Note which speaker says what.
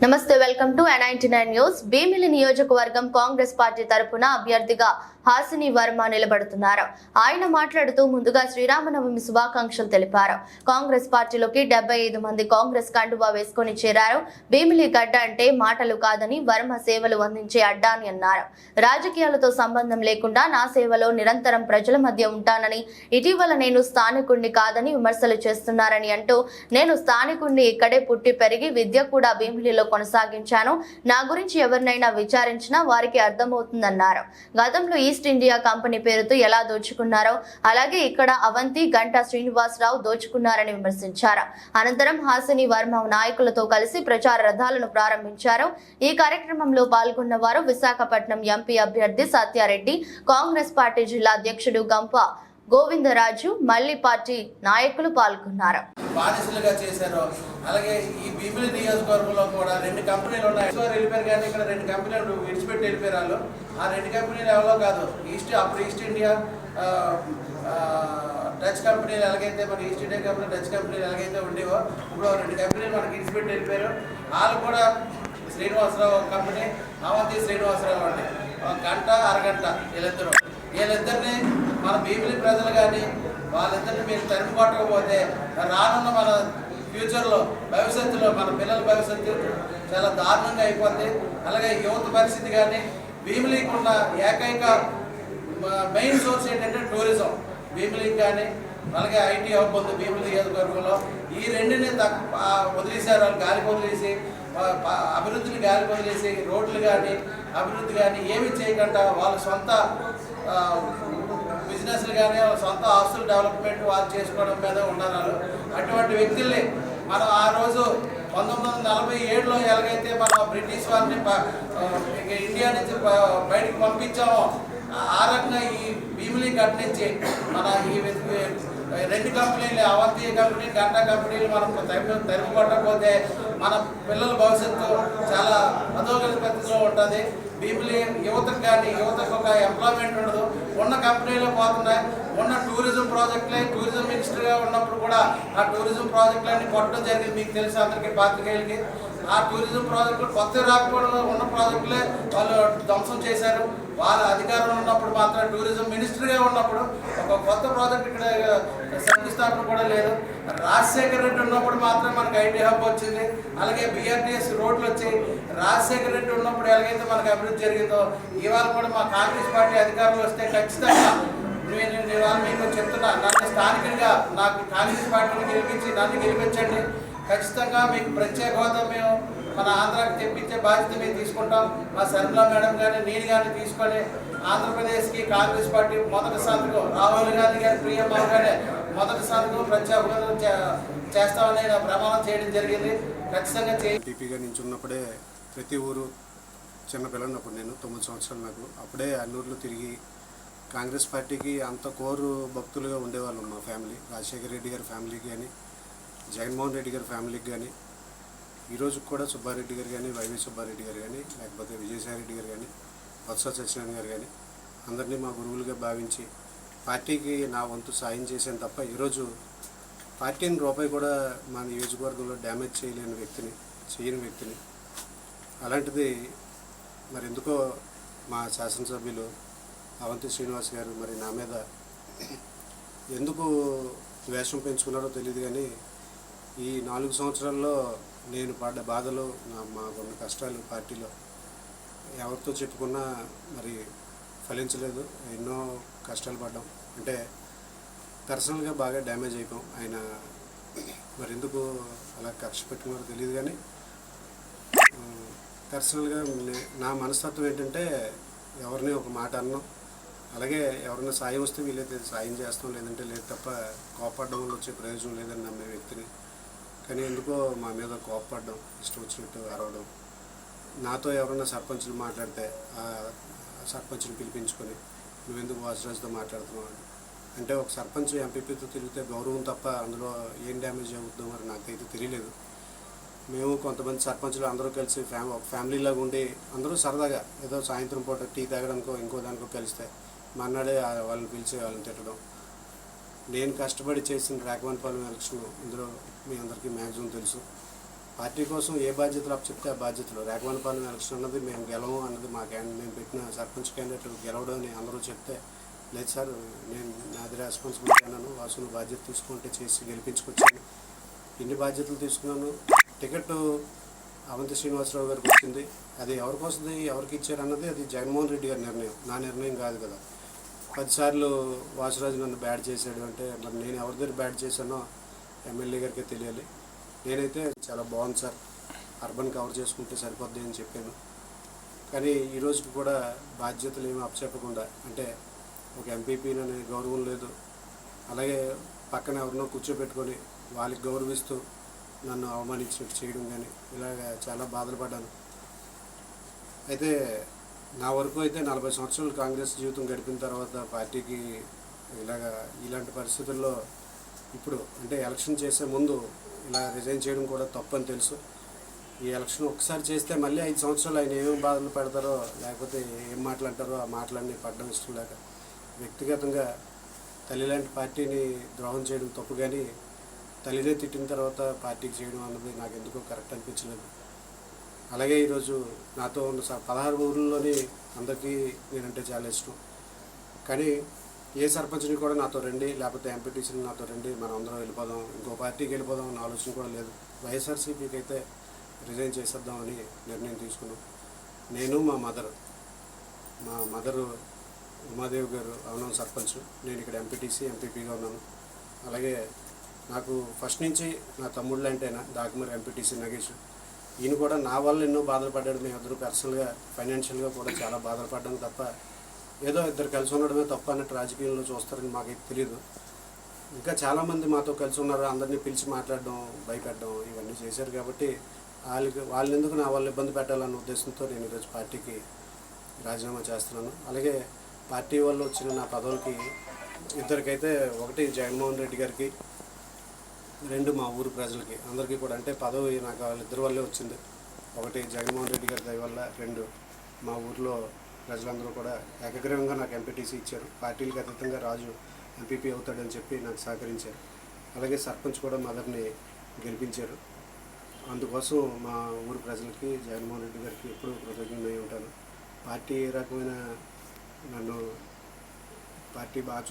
Speaker 1: నమస్తే, welcome to N99 news. Bheemili నియోజకవర్గం Congress party తరపున అభ్యర్థిగా హాసిని వర్మ నిలబడుతున్నారు. ఆయన మాట్లాడుతూ ముందుగా శ్రీరామనవమి శుభాకాంక్షలు తెలిపారు. కాంగ్రెస్ పార్టీలోకి 75 మంది కాంగ్రెస్ కండువా వేసుకుని చేరారు. భీమిలి గడ్డ అంటే మాటలు కాదని, వర్మ సేవలు అందించే అడ్డా అని అన్నారు. రాజకీయాలతో సంబంధం లేకుండా నా సేవలో నిరంతరం ప్రజల మధ్య ఉంటానని, ఇటీవల నేను స్థానికుణ్ణి కాదని విమర్శలు చేస్తున్నారని అంటూ, నేను స్థానికుణ్ణి, ఇక్కడే పుట్టి పెరిగి విద్య కూడా భీమిలిలో కొనసాగించాను. నా గురించి ఎవరినైనా విచారించినా వారికి అర్థమవుతుందన్నారు. గతంలో ఈస్ట్ ఇండియా కంపెనీ పేరుతో ఎలా దోచుకున్నారో అలాగే ఇక్కడ అవంతి, గంటా శ్రీనివాసరావు దోచుకున్నారని విమర్శించారు. అనంతరం హాసిని వర్మ నాయకులతో కలిసి ప్రచార రథాలను ప్రారంభించారు. ఈ కార్యక్రమంలో పాల్గొన్న వారు విశాఖపట్నం ఎంపీ అభ్యర్థి సత్యారెడ్డి, కాంగ్రెస్ పార్టీ జిల్లా అధ్యక్షుడు గంప గోవిందరాజు, మల్లి పార్టీ నాయకులు పాల్గొన్నారు.
Speaker 2: బానిసలుగా చేశారు. అలాగే ఈ భీమిలి నియోజకవర్గంలో కూడా 2 కంపెనీలు ఉన్నాయి. వెళ్ళిపోయారు, కానీ ఇక్కడ 2 కంపెనీలు విడిచిపెట్టి వెళ్ళిపోయారు వాళ్ళు. ఆ 2 కంపెనీలు ఎవరో కాదు, అప్పుడు ఈస్ట్ ఇండియా డచ్ కంపెనీలు ఎలాగైతే మన ఈస్ట్ ఇండియా కంపెనీ, డచ్ కంపెనీలు ఎలాగైతే ఉండేవో, ఇప్పుడు 2 కంపెనీలు మనకి విడిచిపెట్టి వెళ్ళిపోయారు. వాళ్ళు కూడా శ్రీనివాసరావు కంపెనీ, అవంతి శ్రీనివాసరావు అండి, గంట అరగంట వీళ్ళిద్దరిని మన భీమిలి ప్రజలు కానీ వాళ్ళిద్దరిని మీరు తరిమి కొట్టకపోతే రానున్న మన ఫ్యూచర్లో భవిష్యత్తులో మన పిల్లల భవిష్యత్తు చాలా దారుణంగా అయిపోద్ది. అలాగే యువత పరిస్థితి కానీ, భీమిలికి ఉన్న ఏకైక మెయిన్ సోర్స్ ఏంటంటే టూరిజం. భీమిలికి కానీ అలాగే ఐటీ హబ్ ఉంది భీమిలి నియోజకవర్గంలో. ఈ రెండుని వదిలేశారు వాళ్ళు, గాలికి వదిలేసి అభివృద్ధిని గాలికి వదిలేసి రోడ్లు కానీ అభివృద్ధి కానీ ఏమి చేయకుండా వాళ్ళ సొంత బిజినెస్లు కానీ వాళ్ళ సొంత ఆస్తుల డెవలప్మెంట్ వాళ్ళు చేసుకోవడం మీద ఉన్నారు. అటువంటి వ్యక్తుల్ని మనం ఆ రోజు 1947లో ఎలాగైతే మనం బ్రిటిష్ వారిని ఇండియా నుంచి బయటకు పంపించామో, ఆ రకంగా ఈ భీమిలి గడ్డ నుంచి మన ఈ 2 కంపెనీలు, అవంతి కంపెనీ, గంటా కంపెనీలు మనం తరిమి కొట్టకపోతే మన పిల్లల భవిష్యత్తు చాలా అధోగతి పరిస్థితిలో ఉంటుంది. భీమిలి యువతకు కానీ యువతకు ఒక ఎంప్లాయ్మెంట్ ఉండదు. ఉన్న కంపెనీలో పోతున్నాయి. ఉన్న టూరిజం ప్రాజెక్టులే, టూరిజం మినిస్టర్గా ఉన్నప్పుడు కూడా ఆ టూరిజం ప్రాజెక్టులన్నీ కొట్టడం జరిగింది. మీకు తెలుసు అందరికీ, పాత్రికేయులకి. ఆ టూరిజం ప్రాజెక్టులు కొత్త రాకపోవడంలో ఉన్న ప్రాజెక్టులే వాళ్ళు ధ్వంసం చేశారు. వాళ్ళ అధికారంలో ఉన్నప్పుడు మాత్రం టూరిజం మినిస్టర్గా ఉన్నప్పుడు ఒక కొత్త ప్రాజెక్ట్ ఇక్కడ శంకుస్థాపన కూడా లేదు. రాజశేఖర్ రెడ్డి ఉన్నప్పుడు మాత్రం మనకు ఐటీ హబ్ వచ్చింది. అలాగే బిఆర్టీఎస్ రోడ్లు వచ్చాయి. రాజశేఖర్ రెడ్డి ఉన్నప్పుడు ఎలాగైతే మనకు అభివృద్ధి జరిగిందో, ఇవాళ కూడా మా కాంగ్రెస్ పార్టీ అధికారంలో వస్తే ఖచ్చితంగా నేను మీకు చెప్తున్నా, నన్ను స్థానికుడిగా నాకు కాంగ్రెస్ పార్టీని నన్ను గెలిపించండి. ఖచ్చితంగా మీకు ప్రత్యేక హోదా మేము మన ఆంధ్రాకి తెప్పించే బాధ్యత మేము తీసుకుంటాం. మా శర్మిలా మేడం కానీ నేను కానీ తీసుకొని ఆంధ్రప్రదేశ్కి కాంగ్రెస్ పార్టీ మొదటి సంతకం, రాహుల్ గాంధీ గారి ప్రియమ్మ గారి మొదటి సంతకం ప్రత్యేక హోదా చేస్తామని ప్రమాణం చేయడం జరిగింది. ఖచ్చితంగా
Speaker 3: టీపీగా నించున్నప్పుడే ప్రతి ఊరు చిన్నపిల్లన్నప్పుడు నేను 9 సంవత్సరాలు నాకు అప్పుడే అన్నూరులో తిరిగి కాంగ్రెస్ పార్టీకి అంత కోరు భక్తులుగా ఉండేవాళ్ళం. మా ఫ్యామిలీ, రాజశేఖర రెడ్డి గారి ఫ్యామిలీకి కానీ, జగన్మోహన్ రెడ్డి గారి ఫ్యామిలీకి కానీ, ఈరోజు కూడా సుబ్బారెడ్డి గారు కానీ, వైవి సుబ్బారెడ్డి గారు కానీ, లేకపోతే విజయసాయి రెడ్డి గారు కానీ, బొత్స సత్యనారాయణ గారు కానీ, అందరినీ మా గురువులుగా భావించి పార్టీకి నా వంతు సాయం చేశాను తప్ప ఈరోజు పార్టీని రూపాయి కూడా మా నియోజకవర్గంలో డ్యామేజ్ చేయని వ్యక్తిని. అలాంటిది మరి ఎందుకో మా శాసనసభ్యులు అవంతి శ్రీనివాస్ గారు మరి నా మీద ఎందుకు ద్వేషం పెంచుకున్నారో తెలియదు. కానీ ఈ 4 సంవత్సరాల్లో నేను పడ్డ బాధలు, మాకున్న కష్టాలు పార్టీలో ఎవరితో చెప్పుకున్నా మరి ఫలించలేదు. ఎన్నో కష్టాలు పడ్డాం. అంటే పర్సనల్గా బాగా డ్యామేజ్ అయిపోయాం. ఆయన మరి ఎందుకు అలా కక్ష పెట్టుకున్నారో తెలియదు. కానీ పర్సనల్గా నా మనస్తత్వం ఏంటంటే ఎవరిని ఒక మాట అన్నాం, అలాగే ఎవరైనా సాయం వస్తే వీలైతే సాయం చేస్తాం, లేదంటే లేదు తప్ప కోపడడం వల్ల వచ్చే ప్రయోజనం లేదని నమ్మే వ్యక్తిని. కానీ ఎందుకో మా మీద కోపపడడం, ఇష్టం వచ్చినట్టు అరవడం. నాతో ఎవరైనా సర్పంచులు మాట్లాడితే ఆ సర్పంచ్ని పిలిపించుకొని నువ్వెందుకు వాసరాజుతో మాట్లాడుతున్నావు అంటే, ఒక సర్పంచ్ ఎంపీపీతో తిరిగితే గౌరవం తప్ప అందులో ఏం డ్యామేజ్ అవుతుందో మరి నాకైతే తెలియలేదు. మేము కొంతమంది సర్పంచులు అందరూ కలిసి ఒక ఫ్యామిలీలాగా ఉండి అందరూ సరదాగా ఏదో సాయంత్రం పూట టీ తాగడానికో ఇంకో దానికో కలిస్తే మన్నాడే వాళ్ళని పిలిచి వాళ్ళని తిట్టడం. నేను కష్టపడి చేసిన రాఘవన్పాలెం ఎలక్షన్ ఇందులో మీ అందరికీ మ్యాక్సిమం తెలుసు. పార్టీ కోసం ఏ బాధ్యతలు అప్పచెప్తే ఆ బాధ్యతలు. రేఖవానపాలెం ఎలక్షన్ అన్నది మేము గెలవం అన్నది మా మేము పెట్టిన సర్పంచ్ క్యాండిడేట్ గెలవడం అని అందరూ చెప్తే, లేదు సార్ నేను నాది రెస్పాన్సిబిలిటీ అన్నాను, వాసును బాధ్యత తీసుకుంటే చేసి గెలిపించుకొచ్చాను. ఇన్ని బాధ్యతలు తీసుకున్నాను. టికెట్ అవంతి శ్రీనివాసరావు గారికి వచ్చింది. అది ఎవరికి వస్తుంది, ఎవరికి ఇచ్చారు అన్నది అది జగన్మోహన్ రెడ్డి గారి నిర్ణయం, నా నిర్ణయం కాదు కదా. 10 సార్లు వాసురాజు నన్ను బ్యాడ్ చేశాడు అంటే మరి నేను ఎవరి దగ్గర బ్యాడ్ చేశానో ఎమ్మెల్యే గారికే తెలియాలి. నేనైతే చాలా బాగుంది సార్, అర్బన్ కవర్ చేసుకుంటే సరిపోద్ది అని చెప్పాను. కానీ ఈ రోజుకి కూడా బాధ్యతలు ఏమి అప్పచెప్పకుండా, అంటే ఒక ఎంపీపీననే గౌరవం లేదు, అలాగే పక్కన ఎవరినో కూర్చోబెట్టుకొని వాళ్ళకి గౌరవిస్తూ నన్ను అవమానించినట్టు చేయడం కానీ ఇలాగ చాలా బాధలు పడ్డాను. అయితే నా వరకు అయితే 40 సంవత్సరాలు కాంగ్రెస్ జీవితం గడిపిన తర్వాత పార్టీకి ఇలాంటి పరిస్థితుల్లో ఇప్పుడు అంటే ఎలక్షన్ చేసే ముందు ఇలా రిజైన్ చేయడం కూడా తప్పని తెలుసు. ఈ ఎలక్షన్ ఒకసారి చేస్తే మళ్ళీ 5 సంవత్సరాలు ఆయన ఏమేమి బాధలు పెడతారో, లేకపోతే ఏం మాట్లాడతారో ఆ మాటలన్నీ పడడం ఇష్టం లేక వ్యక్తిగతంగా తల్లి లాంటి పార్టీని ద్రోహం చేయడం తప్పు, కానీ తల్లినే తిట్టిన తర్వాత పార్టీకి చేయడం అన్నది నాకు ఎందుకో కరెక్ట్ అనిపించలేదు. అలాగే ఈరోజు నాతో ఉన్న 16 ఊర్లలోని అందరికీ నేనంటే చాలా ఇష్టం. కానీ ఏ సర్పంచ్ని కూడా నాతో రండి, లేకపోతే ఎంపీటీసీని నాతో రండి, మనం అందరం వెళ్ళిపోదాం, ఇంకో పార్టీకి వెళ్ళిపోదాం అన్న ఆలోచన కూడా లేదు. వైఎస్ఆర్సీపీకి అయితే రిజైన్ చేసేద్దామని నిర్ణయం తీసుకున్నాం. నేను మా మదరు ఉమాదేవి గారు అవును సర్పంచ్, నేను ఇక్కడ ఎంపీటీసీ ఎంపీపీగా ఉన్నాను. అలాగే నాకు ఫస్ట్ నుంచి నా తమ్ముళ్ళు అంటేనా దాకిమరి ఎంపీటీసీ నగేష్, ఈయన కూడా నా వల్ల ఎన్నో బాధలు పడ్డాడు. మేము ఇద్దరు పర్సనల్గా ఫైనాన్షియల్గా కూడా చాలా బాధలు పడ్డాను తప్ప ఏదో ఇద్దరు కలిసి ఉండడమే తప్ప అన్నట్టు రాజకీయంలో చూస్తారని మాకైతే తెలియదు. ఇంకా చాలామంది మాతో కలిసి ఉన్నారు, అందరినీ పిలిచి మాట్లాడడం, భయపెట్టడం ఇవన్నీ చేశారు. కాబట్టి వాళ్ళని ఎందుకు నా వాళ్ళు ఇబ్బంది పెట్టాలన్న ఉద్దేశంతో నేను ఈరోజు పార్టీకి రాజీనామా చేస్తున్నాను. అలాగే పార్టీ వల్ల వచ్చిన నా పదవులకి ఇద్దరికైతే, ఒకటి జగన్మోహన్ రెడ్డి గారికి, 2 మా ఊరు ప్రజలకి అందరికీ కూడా, అంటే పదవి నాకు వాళ్ళిద్దరి వల్లే వచ్చింది. ఒకటి జగన్మోహన్ రెడ్డి గారి దయ వల్ల, 2 మా ఊర్లో ప్రజలందరూ కూడా ఏకగ్రీవంగా నాకు ఎంపీటీసీ ఇచ్చారు. పార్టీలకు అతీతంగా రాజు ఎంపీపీ అవుతాడని చెప్పి నాకు సహకరించారు. అలాగే సర్పంచ్ కూడా మదర్ని గెలిపించారు. అందుకోసం మా ఊరు ప్రజలకి జగన్మోహన్ రెడ్డి గారికి ఎప్పుడూ కృతజ్ఞుడై ఉంటాను. పార్టీ ఏ రకమైన నన్ను పార్టీ బాగా